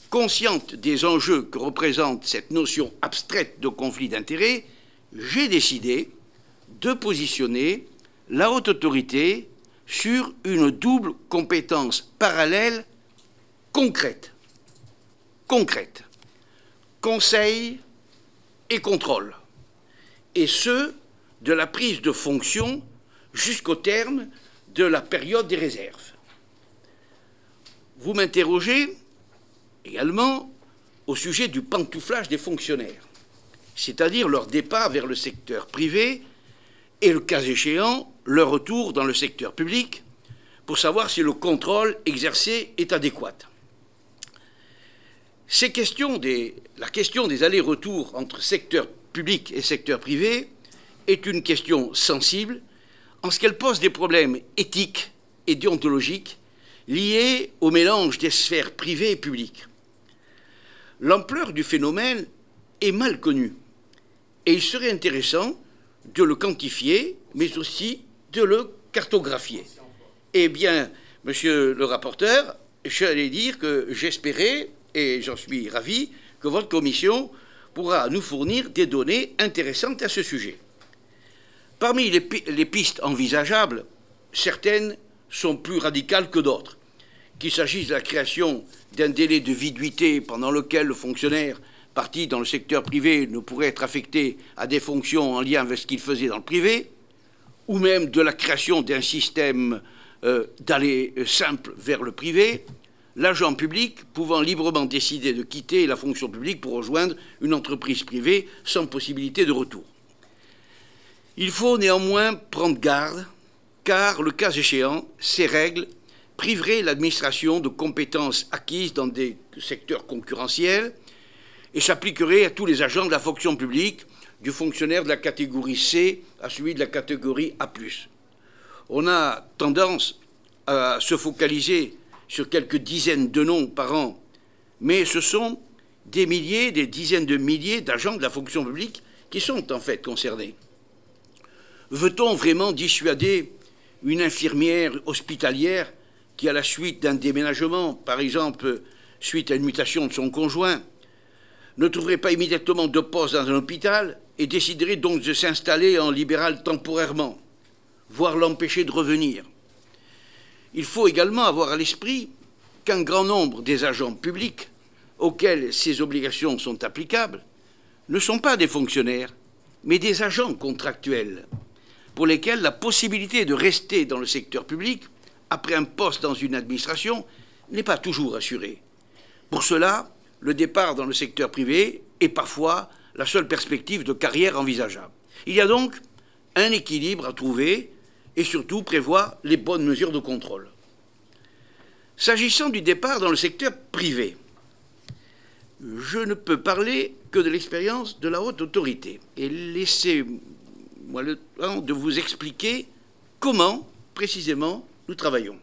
consciente des enjeux que représente cette notion abstraite de conflit d'intérêts, j'ai décidé de positionner la haute autorité sur une double compétence parallèle concrète. Conseil et contrôle. Et ce, de la prise de fonction jusqu'au terme de la période des réserves. Vous m'interrogez également au sujet du pantouflage des fonctionnaires, c'est-à-dire leur départ vers le secteur privé et, le cas échéant, leur retour dans le secteur public pour savoir si le contrôle exercé est adéquat. La question des allers-retours entre secteur public et secteur privé est une question sensible en ce qu'elle pose des problèmes éthiques et déontologiques liés au mélange des sphères privées et publiques. L'ampleur du phénomène est mal connue et il serait intéressant de le quantifier, mais aussi de le cartographier. Eh bien, monsieur le rapporteur, j'allais dire que j'espérais, et j'en suis ravi, que votre commission pourra nous fournir des données intéressantes à ce sujet. Parmi les pistes envisageables, certaines sont plus radicales que d'autres. Qu'il s'agisse de la création d'un délai de viduité pendant lequel le fonctionnaire parti dans le secteur privé ne pourrait être affecté à des fonctions en lien avec ce qu'il faisait dans le privé, ou même de la création d'un système d'aller simple vers le privé, l'agent public pouvant librement décider de quitter la fonction publique pour rejoindre une entreprise privée sans possibilité de retour. Il faut néanmoins prendre garde, car, le cas échéant, ces règles priveraient l'administration de compétences acquises dans des secteurs concurrentiels et s'appliqueraient à tous les agents de la fonction publique, du fonctionnaire de la catégorie C à celui de la catégorie A+. On a tendance à se focaliser sur quelques dizaines de noms par an, mais ce sont des milliers, des dizaines de milliers d'agents de la fonction publique qui sont en fait concernés. Veut-on vraiment dissuader une infirmière hospitalière qui, à la suite d'un déménagement, par exemple suite à une mutation de son conjoint, ne trouverait pas immédiatement de poste dans un hôpital et déciderait donc de s'installer en libéral temporairement, voire l'empêcher de revenir? Il faut également avoir à l'esprit qu'un grand nombre des agents publics auxquels ces obligations sont applicables ne sont pas des fonctionnaires, mais des agents contractuels, pour lesquels la possibilité de rester dans le secteur public après un poste dans une administration n'est pas toujours assurée. Pour cela, le départ dans le secteur privé est parfois la seule perspective de carrière envisageable. Il y a donc un équilibre à trouver et surtout prévoir les bonnes mesures de contrôle. S'agissant du départ dans le secteur privé, je ne peux parler que de l'expérience de la haute autorité. Et laissez-moi le temps de vous expliquer comment, précisément, nous travaillons.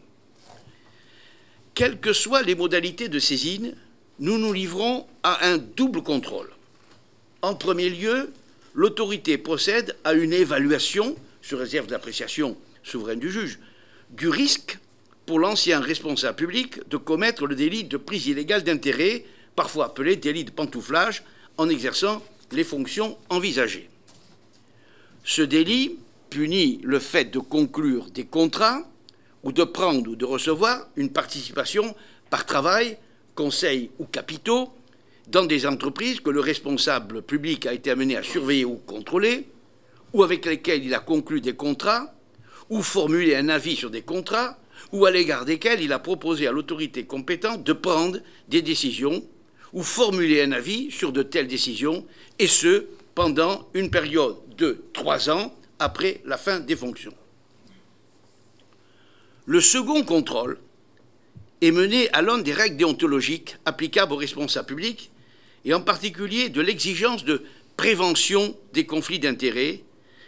Quelles que soient les modalités de saisine, nous nous livrons à un double contrôle. En premier lieu, l'autorité procède à une évaluation, sous réserve d'appréciation souveraine du juge, du risque pour l'ancien responsable public de commettre le délit de prise illégale d'intérêt, parfois appelé délit de pantouflage, en exerçant les fonctions envisagées. Ce délit punit le fait de conclure des contrats ou de prendre ou de recevoir une participation par travail, conseil ou capitaux dans des entreprises que le responsable public a été amené à surveiller ou contrôler, ou avec lesquelles il a conclu des contrats, ou formulé un avis sur des contrats, ou à l'égard desquels il a proposé à l'autorité compétente de prendre des décisions ou formuler un avis sur de telles décisions, et ce, pendant une période de 3 ans après la fin des fonctions. Le second contrôle est mené à l'aune des règles déontologiques applicables aux responsables publics, et en particulier de l'exigence de prévention des conflits d'intérêts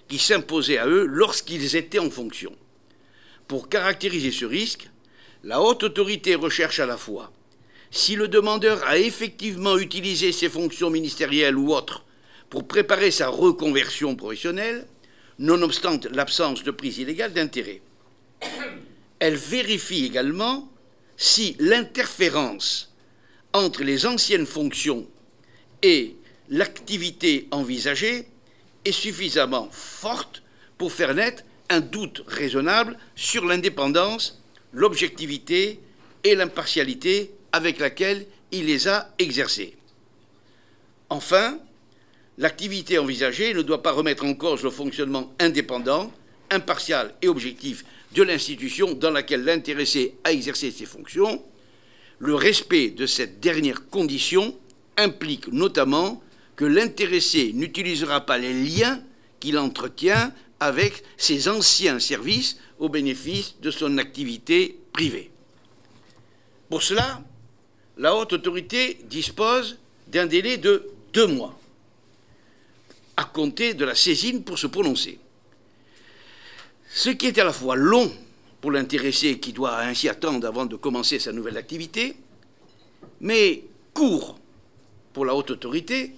qui s'imposaient à eux lorsqu'ils étaient en fonction. Pour caractériser ce risque, la haute autorité recherche à la fois si le demandeur a effectivement utilisé ses fonctions ministérielles ou autres pour préparer sa reconversion professionnelle, nonobstant l'absence de prise illégale d'intérêt. Elle vérifie également si l'interférence entre les anciennes fonctions et l'activité envisagée est suffisamment forte pour faire naître un doute raisonnable sur l'indépendance, l'objectivité et l'impartialité avec laquelle il les a exercées. Enfin, l'activité envisagée ne doit pas remettre en cause le fonctionnement indépendant, impartial et objectif de l'institution dans laquelle l'intéressé a exercé ses fonctions. Le respect de cette dernière condition implique notamment que l'intéressé n'utilisera pas les liens qu'il entretient avec ses anciens services au bénéfice de son activité privée. Pour cela, la Haute Autorité dispose d'un délai de 2 mois à compter de la saisine pour se prononcer. Ce qui est à la fois long pour l'intéressé qui doit ainsi attendre avant de commencer sa nouvelle activité, mais court pour la Haute Autorité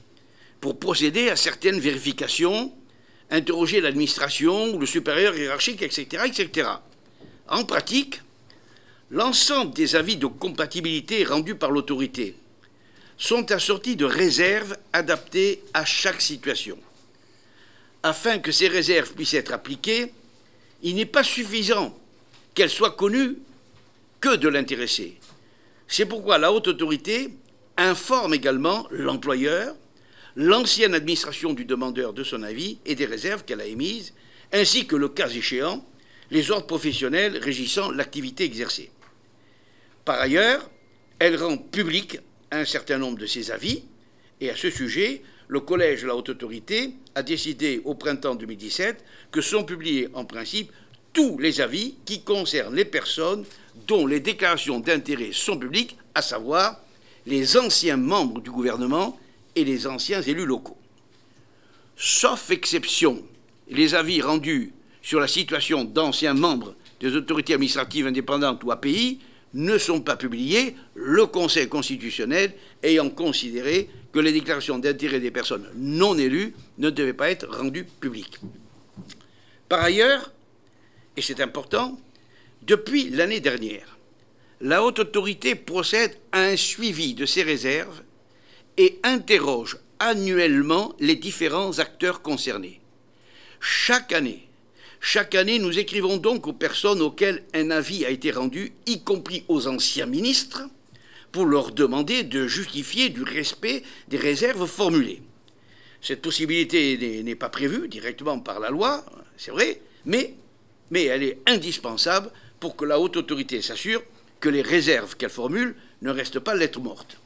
pour procéder à certaines vérifications, interroger l'administration ou le supérieur hiérarchique, etc., etc. En pratique, l'ensemble des avis de compatibilité rendus par l'autorité sont assortis de réserves adaptées à chaque situation. Afin que ces réserves puissent être appliquées, il n'est pas suffisant qu'elles soient connues que de l'intéressé. C'est pourquoi la Haute Autorité informe également l'employeur, l'ancienne administration du demandeur de son avis et des réserves qu'elle a émises, ainsi que, le cas échéant, les ordres professionnels régissant l'activité exercée. Par ailleurs, elle rend public un certain nombre de ses avis, et à ce sujet, le Collège de la Haute Autorité a décidé au printemps 2017 que sont publiés en principe tous les avis qui concernent les personnes dont les déclarations d'intérêt sont publiques, à savoir les anciens membres du gouvernement et les anciens élus locaux. Sauf exception, les avis rendus sur la situation d'anciens membres des autorités administratives indépendantes ou API ne sont pas publiés, le Conseil constitutionnel ayant considéré que les déclarations d'intérêt des personnes non élues ne devaient pas être rendues publiques. Par ailleurs, et c'est important, depuis l'année dernière, la Haute Autorité procède à un suivi de ces réserves et interroge annuellement les différents acteurs concernés. Chaque année, nous écrivons donc aux personnes auxquelles un avis a été rendu, y compris aux anciens ministres, pour leur demander de justifier du respect des réserves formulées. Cette possibilité n'est pas prévue directement par la loi, c'est vrai, mais elle est indispensable pour que la Haute Autorité s'assure que les réserves qu'elle formule ne restent pas lettre morte.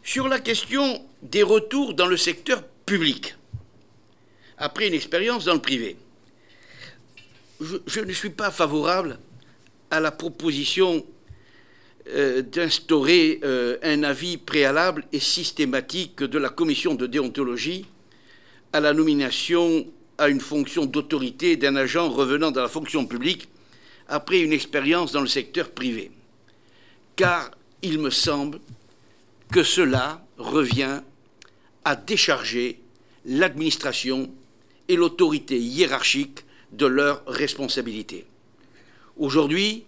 Sur la question des retours dans le secteur public, après une expérience dans le privé, je ne suis pas favorable à la proposition d'instaurer un avis préalable et systématique de la commission de déontologie à la nomination à une fonction d'autorité d'un agent revenant dans la fonction publique après une expérience dans le secteur privé. Car il me semble que cela revient à décharger l'administration et l'autorité hiérarchique de leurs responsabilités. Aujourd'hui,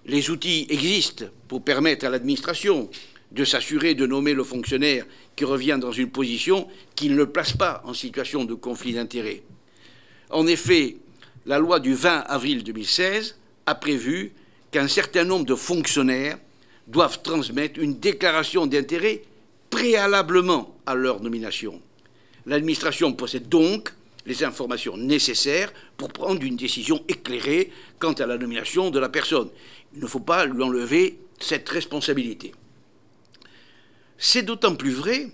les outils existent pour permettre à l'administration de s'assurer de nommer le fonctionnaire qui revient dans une position qui ne le place pas en situation de conflit d'intérêts. En effet, la loi du 20 avril 2016 a prévu qu'un certain nombre de fonctionnaires doivent transmettre une déclaration d'intérêt préalablement à leur nomination. L'administration possède donc les informations nécessaires pour prendre une décision éclairée quant à la nomination de la personne. Il ne faut pas lui enlever cette responsabilité. C'est d'autant plus vrai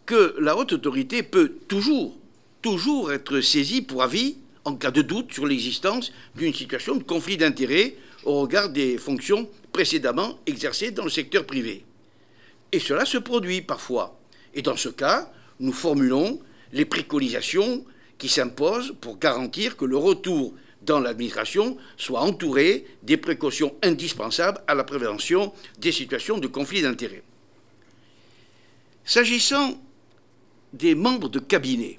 que la Haute Autorité peut toujours être saisie pour avis en cas de doute sur l'existence d'une situation de conflit d'intérêts au regard des fonctions précédemment exercées dans le secteur privé. Et cela se produit parfois. Et dans ce cas, nous formulons les préconisations qui s'imposent pour garantir que le retour dans l'administration soit entouré des précautions indispensables à la prévention des situations de conflit d'intérêts. S'agissant des membres de cabinet,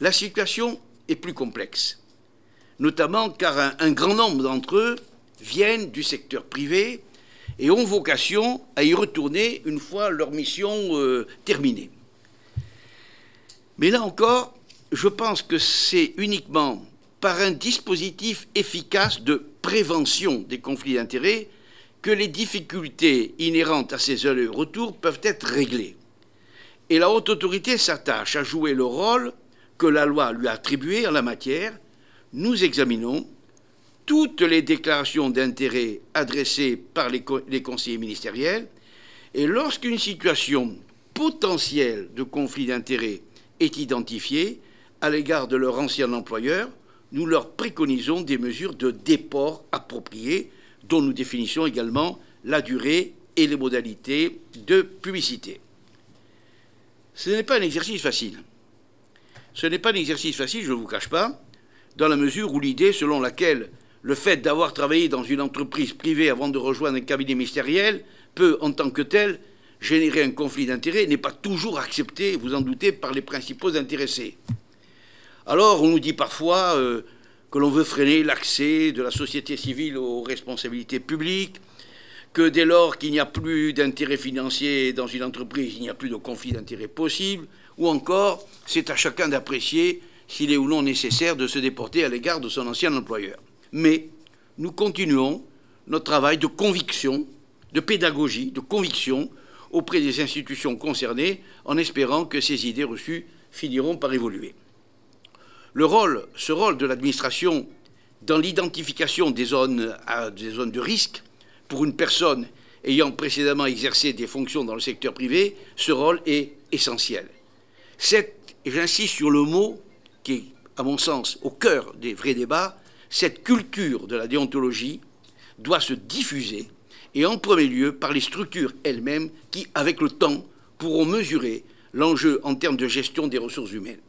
la situation est plus complexe, notamment car un grand nombre d'entre eux viennent du secteur privé et ont vocation à y retourner une fois leur mission terminée. Mais là encore, je pense que c'est uniquement par un dispositif efficace de prévention des conflits d'intérêts que les difficultés inhérentes à ces allers-retours peuvent être réglées. Et la haute autorité s'attache à jouer le rôle que la loi lui a attribué en la matière. Nous examinons toutes les déclarations d'intérêt adressées par les conseillers ministériels, et lorsqu'une situation potentielle de conflit d'intérêts est identifiée à l'égard de leur ancien employeur, nous leur préconisons des mesures de déport appropriées, dont nous définissons également la durée et les modalités de publicité. Ce n'est pas un exercice facile. Ce n'est pas un exercice facile, je ne vous cache pas, dans la mesure où l'idée selon laquelle le fait d'avoir travaillé dans une entreprise privée avant de rejoindre un cabinet ministériel peut, en tant que tel, générer un conflit d'intérêts n'est pas toujours accepté, vous en doutez, par les principaux intéressés. Alors, on nous dit parfois que l'on veut freiner l'accès de la société civile aux responsabilités publiques, que dès lors qu'il n'y a plus d'intérêt financier dans une entreprise, il n'y a plus de conflit d'intérêts possible, ou encore, c'est à chacun d'apprécier s'il est ou non nécessaire de se déporter à l'égard de son ancien employeur. Mais nous continuons notre travail de conviction, de pédagogie, de conviction auprès des institutions concernées, en espérant que ces idées reçues finiront par évoluer. Ce rôle de l'administration dans l'identification des zones de risque pour une personne ayant précédemment exercé des fonctions dans le secteur privé, ce rôle est essentiel. Et j'insiste sur le mot qui est, à mon sens, au cœur des vrais débats, cette culture de la déontologie doit se diffuser, et en premier lieu par les structures elles-mêmes qui, avec le temps, pourront mesurer l'enjeu en termes de gestion des ressources humaines.